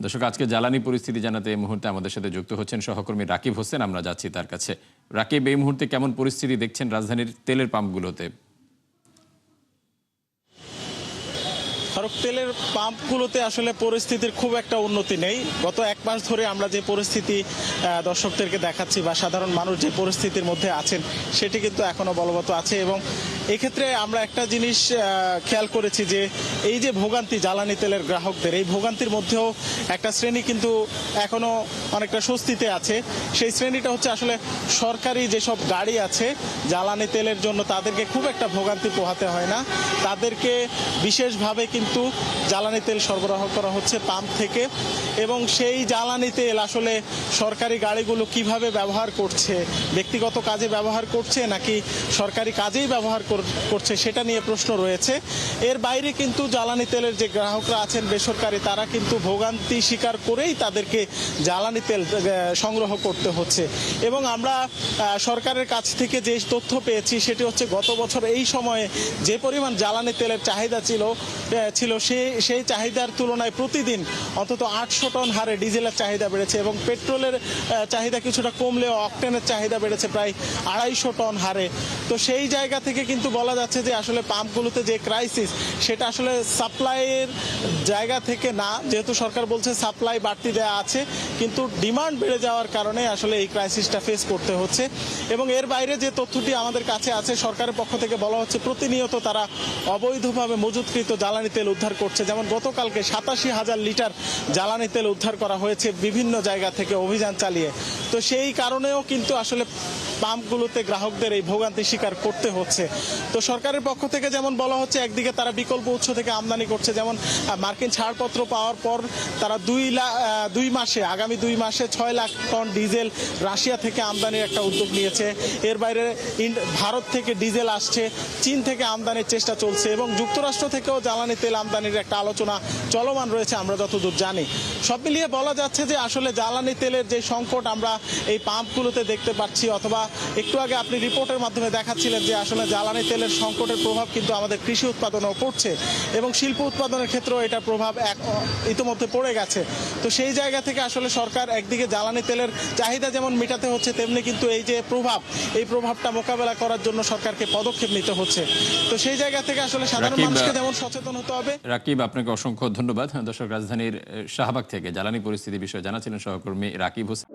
দর্শক, আজকে জ্বালানি পরিস্থিতি জানাতে এই মুহূর্তে আমাদের সাথে যুক্ত হচ্ছেন সহকর্মী রাকিব হোসেন। আমরা যাচ্ছি তার কাছে। রাকিব, এই মুহূর্তে কেমন পরিস্থিতি দেখছেন রাজধানীর তেলের পাম্পগুলোতে? ফারুক, তেলের পাম্পগুলোতে আসলে পরিস্থিতির খুব একটা উন্নতি নেই। গত এক মাস ধরে আমরা যে পরিস্থিতি দর্শকদেরকে দেখাচ্ছি বা সাধারণ মানুষ যে পরিস্থিতির মধ্যে আছেন সেটি কিন্তু এখনো বলবৎ আছে। এবং এক্ষেত্রে আমরা একটা জিনিস খেয়াল করেছি যে এই যে ভোগান্তি জ্বালানি তেলের গ্রাহকদের, এই ভোগান্তির মধ্যেও একটা শ্রেণী কিন্তু এখনো অনেকটা স্বস্তিতে আছে। সেই শ্রেণীটা হচ্ছে আসলে সরকারি যেসব গাড়ি আছে জ্বালানি তেলের জন্য তাদেরকে খুব একটা ভোগান্তি পোহাতে হয় না। তাদেরকে বিশেষভাবে কিন্তু জ্বালানি তেল সরবরাহ করা হচ্ছে পাম্প থেকে, এবং সেই জ্বালানি তেল আসলে সরকারি গাড়িগুলো কিভাবে ব্যবহার করছে, ব্যক্তিগত কাজে ব্যবহার করছে নাকি সরকারি কাজেই ব্যবহার করছে সেটা নিয়ে প্রশ্ন রয়েছে। এর বাইরে কিন্তু জ্বালানি তেলের যে গ্রাহকরা আছেন বেসরকারি, তারা কিন্তু ভোগান্তি স্বীকার করেই তাদেরকে জ্বালানি তেল সংগ্রহ করতে হচ্ছে। এবং আমরা সরকারের কাছ থেকে যে তথ্য পেয়েছি সেটি হচ্ছে গত বছর এই সময়ে যে পরিমাণ জ্বালানি তেলের চাহিদা ছিল সেই চাহিদার তুলনায় প্রতিদিন অন্তত 800 টন হারে ডিজেলের চাহিদা বেড়েছে, এবং পেট্রোলের চাহিদা কিছুটা কমলেও অকটেনের চাহিদা বেড়েছে প্রায় 250 টন হারে। তো সেই জায়গা থেকে কিন্তু বলা যাচ্ছে যে আসলে পাম্পগুলোতে যে ক্রাইসিস সেটা আসলে সাপ্লাইয়ের জায়গা থেকে না, যেহেতু সরকার বলছে সাপ্লাই বাড়তি দেওয়া আছে, কিন্তু ডিমান্ড বেড়ে যাওয়ার কারণে আসলে এই ক্রাইসিসটা ফেস করতে হচ্ছে। এবং এর বাইরে যে তথ্যটি আমাদের কাছে আছে, সরকারের পক্ষ থেকে বলা হচ্ছে প্রতিনিয়ত তারা অবৈধভাবে মজুতকৃত জ্বালানি তেল উদ্ধার করছে। যেমন গতকালকে 87,000 লিটার জ্বালানি তেল উদ্ধার করা হয়েছে বিভিন্ন জায়গা থেকে অভিযান চালিয়ে। তো সেই কারণেও কিন্তু আসলে পাম্পগুলোতে গ্রাহকদের এই ভোগান্তি স্বীকার করতে হচ্ছে। তো সরকারের পক্ষ থেকে যেমন বলা হচ্ছে একদিকে তারা বিকল্প উৎস থেকে আমদানি করছে, যেমন মার্কিন ছাড়পত্র পাওয়ার পর তারা আগামী 2 মাসে 6 লাখ টন ডিজেল রাশিয়া থেকে আমদানির একটা উদ্যোগ নিয়েছে। এর বাইরে ভারত থেকে ডিজেল আসছে, চীন থেকে আমদানির চেষ্টা চলছে, এবং যুক্তরাষ্ট্র থেকেও জ্বালানি তেল আমদানির একটা আলোচনা চলমান রয়েছে আমরা যতদূর জানি। সব মিলিয়ে বলা যাচ্ছে যে আসলে জ্বালানি তেলের যে সংকট আমরা এই পাম্পগুলোতে দেখতে পাচ্ছি, অথবা একটু আগে আপনি রিপোর্টের মাধ্যমে দেখাচ্ছিলেন যে আসলে জ্বালানি তেলের সংকটের প্রভাব কিন্তু আমাদের কৃষি উৎপাদনেও পড়ছে, এবং শিল্প উৎপাদনের ক্ষেত্রেও এটার প্রভাব ইতিমধ্যে পড়ে গেছে। তো সেই জায়গা থেকে আসলে সরকার একদিকে জ্বালানি তেলের চাহিদা যেমন মেটাতে হচ্ছে, তেমনি কিন্তু এই যে এই প্রভাবটা মোকাবেলা করার জন্য সরকারকে পদক্ষেপ নিতে হচ্ছে। তো সেই জায়গা থেকে আসলে সাধারণ মানুষকে যেমন সচেতন হতে হবে। রাকিব, আপনাকে অসংখ্য ধন্যবাদ। দর্শক, রাজধানীর শাহবাগ থেকে জ্বালানি পরিস্থিতি বিষয়ে জানাচ্ছিলেন সহকর্মী রাকিব হোসেন।